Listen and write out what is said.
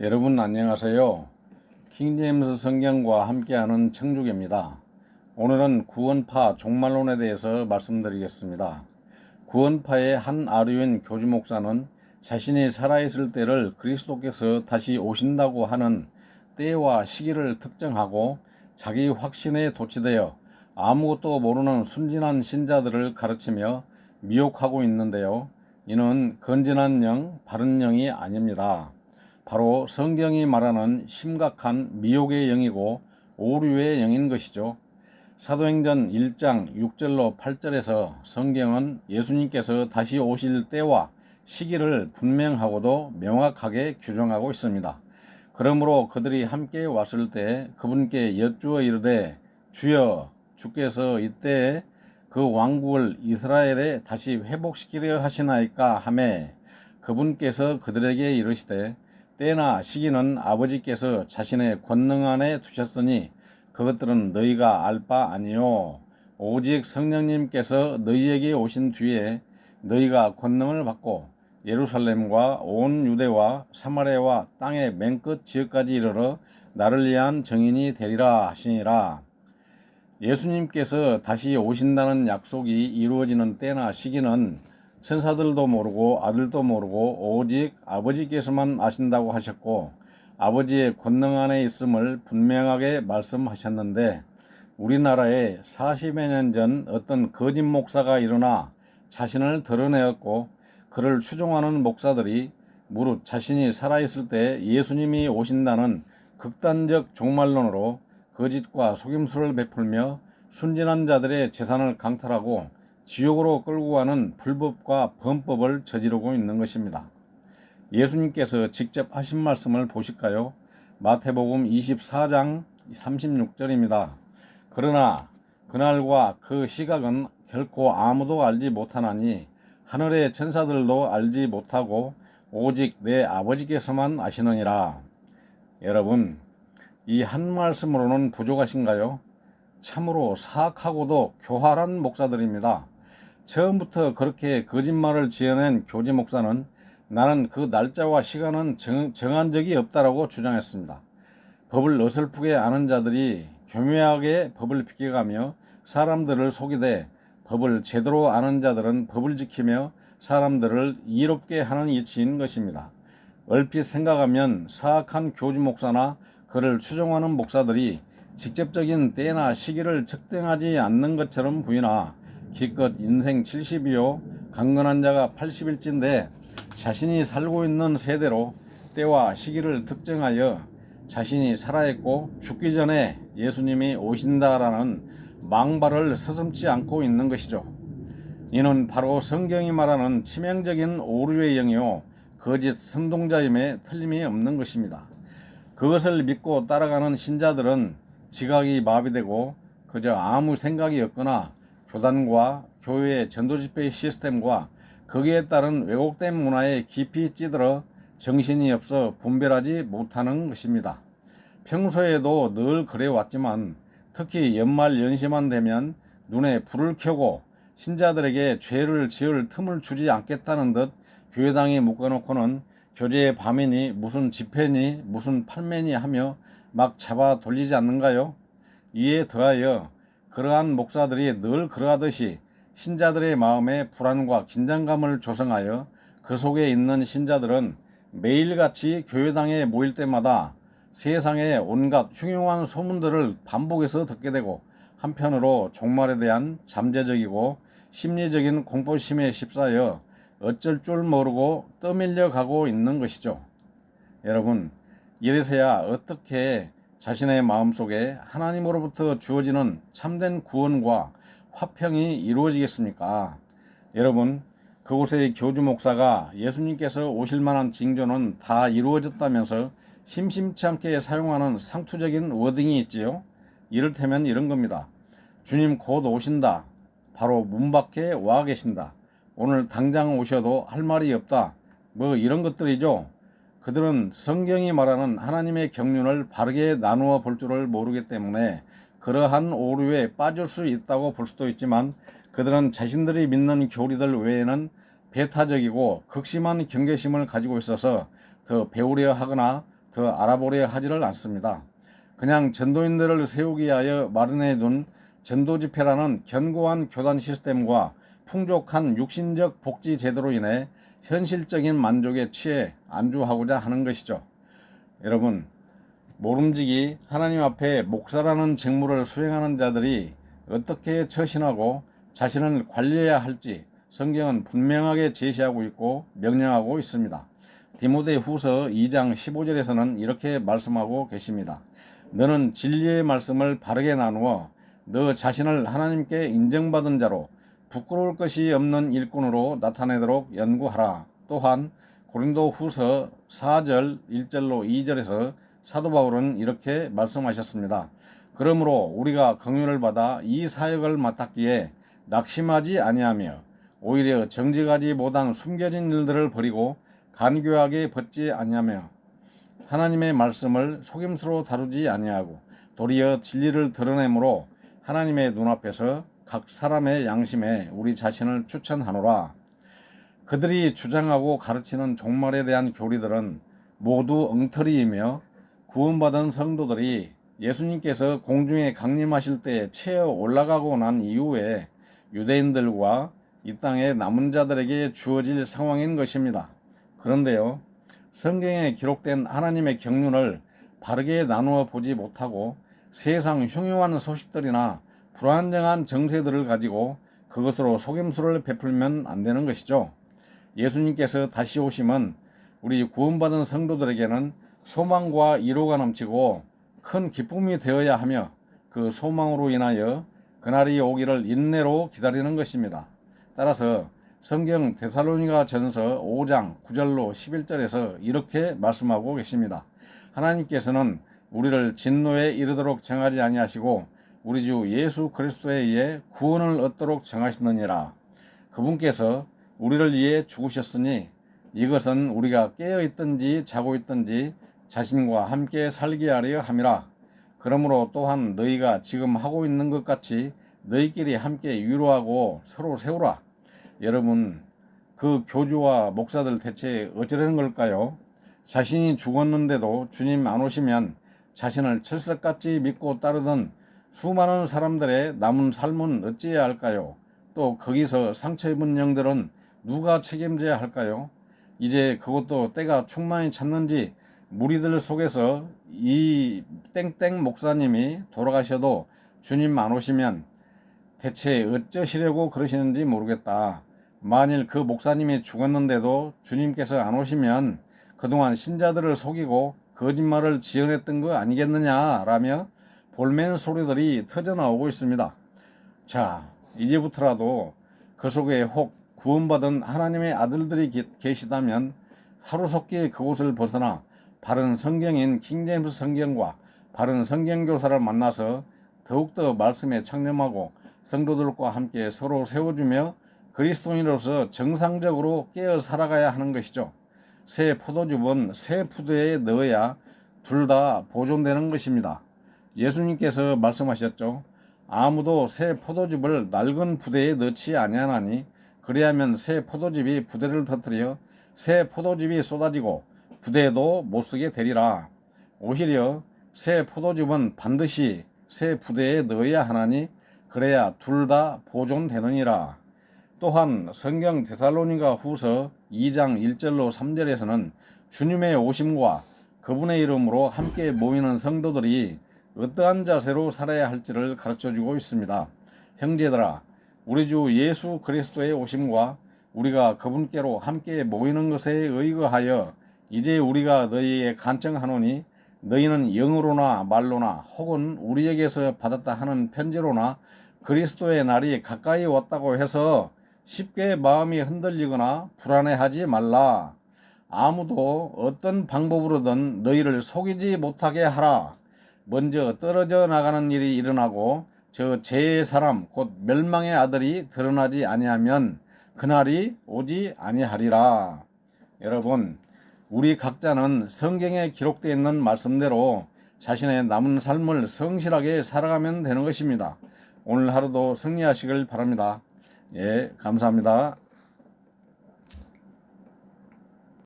여러분 안녕하세요. 킹제임스 성경과 함께하는 청주기입니다. 오늘은 구원파 종말론에 대해서 말씀드리겠습니다. 구원파의 한 아류인 교주 목사는 자신이 살아있을 때를 그리스도께서 다시 오신다고 하는 때와 시기를 특정하고 자기 확신에 도취되어 아무것도 모르는 순진한 신자들을 가르치며 미혹하고 있는데요. 이는 건전한 영, 바른 영이 아닙니다. 바로 성경이 말하는 심각한 미혹의 영이고 오류의 영인 것이죠. 사도행전 1장 6절로 8절에서 성경은 예수님께서 다시 오실 때와 시기를 분명하고도 명확하게 규정하고 있습니다. 그러므로 그들이 함께 왔을 때 그분께 여쭈어 이르되 주여 주께서 이때에 그 왕국을 이스라엘에 다시 회복시키려 하시나이까 하매 그분께서 그들에게 이르시되 때나 시기는 아버지께서 자신의 권능 안에 두셨으니 그것들은 너희가 알 바 아니요 오직 성령님께서 너희에게 오신 뒤에 너희가 권능을 받고 예루살렘과 온 유대와 사마리아와 땅의 맨 끝 지역까지 이르러 나를 위한 증인이 되리라 하시니라. 예수님께서 다시 오신다는 약속이 이루어지는 때나 시기는 천사들도 모르고 아들도 모르고 오직 아버지께서만 아신다고 하셨고 아버지의 권능 안에 있음을 분명하게 말씀하셨는데 우리나라에 40여 년 전 어떤 거짓 목사가 일어나 자신을 드러내었고 그를 추종하는 목사들이 무릇 자신이 살아있을 때 예수님이 오신다는 극단적 종말론으로 거짓과 속임수를 베풀며 순진한 자들의 재산을 강탈하고 지옥으로 끌고 가는 불법과 범법을 저지르고 있는 것입니다. 예수님께서 직접 하신 말씀을 보실까요? 마태복음 24장 36절입니다. 그러나 그날과 그 시각은 결코 아무도 알지 못하나니 하늘의 천사들도 알지 못하고 오직 내 아버지께서만 아시느니라. 여러분, 이 한 말씀으로는 부족하신가요? 참으로 사악하고도 교활한 목사들입니다. 처음부터 그렇게 거짓말을 지어낸 교지 목사는 나는 그 날짜와 시간은 정한 적이 없다라고 주장했습니다. 법을 어설프게 아는 자들이 교묘하게 법을 비껴가며 사람들을 속이되 법을 제대로 아는 자들은 법을 지키며 사람들을 이롭게 하는 이치인 것입니다. 얼핏 생각하면 사악한 교주 목사나 그를 추종하는 목사들이 직접적인 때나 시기를 측정하지 않는 것처럼 보이나 기껏 인생 70이요 강건한 자가 80일째인데 자신이 살고 있는 세대로 때와 시기를 특정하여 자신이 살아있고 죽기 전에 예수님이 오신다라는 망발을 서슴지 않고 있는 것이죠. 이는 바로 성경이 말하는 치명적인 오류의 영이요 거짓 선동자임에 틀림이 없는 것입니다. 그것을 믿고 따라가는 신자들은 지각이 마비되고 그저 아무 생각이 없거나 교단과 교회의 전도집회 시스템과 거기에 따른 왜곡된 문화에 깊이 찌들어 정신이 없어 분별하지 못하는 것입니다. 평소에도 늘 그래왔지만 특히 연말 연시만 되면 눈에 불을 켜고 신자들에게 죄를 지을 틈을 주지 않겠다는 듯 교회당에 묶어놓고는 교제의 밤이니 무슨 집회니 무슨 팔매니 하며 막 잡아 돌리지 않는가요? 이에 더하여 그러한 목사들이 늘 그러하듯이 신자들의 마음에 불안과 긴장감을 조성하여 그 속에 있는 신자들은 매일같이 교회당에 모일 때마다 세상의 온갖 흉흉한 소문들을 반복해서 듣게 되고 한편으로 종말에 대한 잠재적이고 심리적인 공포심에 휩싸여 어쩔 줄 모르고 떠밀려 가고 있는 것이죠. 여러분, 이래서야 어떻게 자신의 마음속에 하나님으로부터 주어지는 참된 구원과 화평이 이루어지겠습니까? 여러분, 그곳의 교주 목사가 예수님께서 오실 만한 징조는 다 이루어졌다면서 심심치 않게 사용하는 상투적인 워딩이 있지요. 이를테면 이런 겁니다. 주님 곧 오신다. 바로 문 밖에 와 계신다. 오늘 당장 오셔도 할 말이 없다. 뭐 이런 것들이죠. 그들은 성경이 말하는 하나님의 경륜을 바르게 나누어 볼 줄을 모르기 때문에 그러한 오류에 빠질 수 있다고 볼 수도 있지만 그들은 자신들이 믿는 교리들 외에는 배타적이고 극심한 경계심을 가지고 있어서 더 배우려 하거나 더 알아보려 하지를 않습니다. 그냥 전도인들을 세우기 위하여 마련해둔 전도집회라는 견고한 교단 시스템과 풍족한 육신적 복지 제도로 인해 현실적인 만족에 취해 안주하고자 하는 것이죠. 여러분, 모름지기 하나님 앞에 목사라는 직무를 수행하는 자들이 어떻게 처신하고 자신을 관리해야 할지 성경은 분명하게 제시하고 있고 명령하고 있습니다. 디모데후서 2장 15절에서는 이렇게 말씀하고 계십니다. 너는 진리의 말씀을 바르게 나누어 너 자신을 하나님께 인정받은 자로 부끄러울 것이 없는 일꾼으로 나타내도록 연구하라. 또한 고린도후서 4절 1절로 2절에서 사도 바울은 이렇게 말씀하셨습니다. 그러므로 우리가 긍휼을 받아 이 사역을 맡았기에 낙심하지 아니하며 오히려 정직하지 못한 숨겨진 일들을 버리고 간교하게 벗지 아니하며 하나님의 말씀을 속임수로 다루지 아니하고 도리어 진리를 드러내므로 하나님의 눈앞에서 각 사람의 양심에 우리 자신을 추천하노라. 그들이 주장하고 가르치는 종말에 대한 교리들은 모두 엉터리이며 구원받은 성도들이 예수님께서 공중에 강림하실 때에 채어 올라가고 난 이후에 유대인들과 이 땅의 남은 자들에게 주어질 상황인 것입니다. 그런데요, 성경에 기록된 하나님의 경륜을 바르게 나누어 보지 못하고 세상 흉흉한 소식들이나 불안정한 정세들을 가지고 그것으로 속임수를 베풀면 안 되는 것이죠. 예수님께서 다시 오심은 우리 구원받은 성도들에게는 소망과 위로가 넘치고 큰 기쁨이 되어야 하며 그 소망으로 인하여 그날이 오기를 인내로 기다리는 것입니다. 따라서 성경 데살로니가 전서 5장 9절로 11절에서 이렇게 말씀하고 계십니다. 하나님께서는 우리를 진노에 이르도록 정하지 아니하시고 우리 주 예수 그리스도에 의해 구원을 얻도록 정하시느니라. 그분께서 우리를 위해 죽으셨으니 이것은 우리가 깨어 있든지 자고 있든지 자신과 함께 살게 하려 함이라. 그러므로 또한 너희가 지금 하고 있는 것 같이 너희끼리 함께 위로하고 서로 세우라. 여러분, 그 교주와 목사들 대체 어쩌려는 걸까요? 자신이 죽었는데도 주님 안 오시면 자신을 철석같이 믿고 따르던 수많은 사람들의 남은 삶은 어찌해야 할까요? 또 거기서 상처 입은 영들은 누가 책임져야 할까요? 이제 그것도 때가 충만히 찼는지 무리들 속에서 이 땡땡 목사님이 돌아가셔도 주님 안 오시면 대체 어쩌시려고 그러시는지 모르겠다. 만일 그 목사님이 죽었는데도 주님께서 안 오시면 그동안 신자들을 속이고 거짓말을 지어냈던 거 아니겠느냐라며 볼멘 소리들이 터져나오고 있습니다. 자, 이제부터라도 그 속에 혹 구원받은 하나님의 아들들이 계시다면 하루속히 그곳을 벗어나 바른 성경인 킹제임스 성경과 바른 성경교사를 만나서 더욱더 말씀에 창념하고 성도들과 함께 서로 세워주며 그리스도인으로서 정상적으로 깨어 살아가야 하는 것이죠. 새 포도즙은 새 푸드에 넣어야 둘 다 보존되는 것입니다. 예수님께서 말씀하셨죠. 아무도 새 포도즙을 낡은 부대에 넣지 아니하나니 그리하면 새 포도즙이 부대를 터뜨려 새 포도즙이 쏟아지고 부대에도 못쓰게 되리라. 오히려 새 포도즙은 반드시 새 부대에 넣어야 하나니 그래야 둘 다 보존되느니라. 또한 성경 데살로니가 후서 2장 1절로 3절에서는 주님의 오심과 그분의 이름으로 함께 모이는 성도들이 어떠한 자세로 살아야 할지를 가르쳐주고 있습니다. 형제들아, 우리 주 예수 그리스도의 오심과 우리가 그분께로 함께 모이는 것에 의거하여 이제 우리가 너희에게 간청하노니 너희는 영으로나 말로나 혹은 우리에게서 받았다 하는 편지로나 그리스도의 날이 가까이 왔다고 해서 쉽게 마음이 흔들리거나 불안해하지 말라. 아무도 어떤 방법으로든 너희를 속이지 못하게 하라. 먼저 떨어져 나가는 일이 일어나고 저 죄의 사람 곧 멸망의 아들이 드러나지 아니하면 그날이 오지 아니하리라. 여러분, 우리 각자는 성경에 기록되어 있는 말씀대로 자신의 남은 삶을 성실하게 살아가면 되는 것입니다. 오늘 하루도 승리하시길 바랍니다. 예, 감사합니다.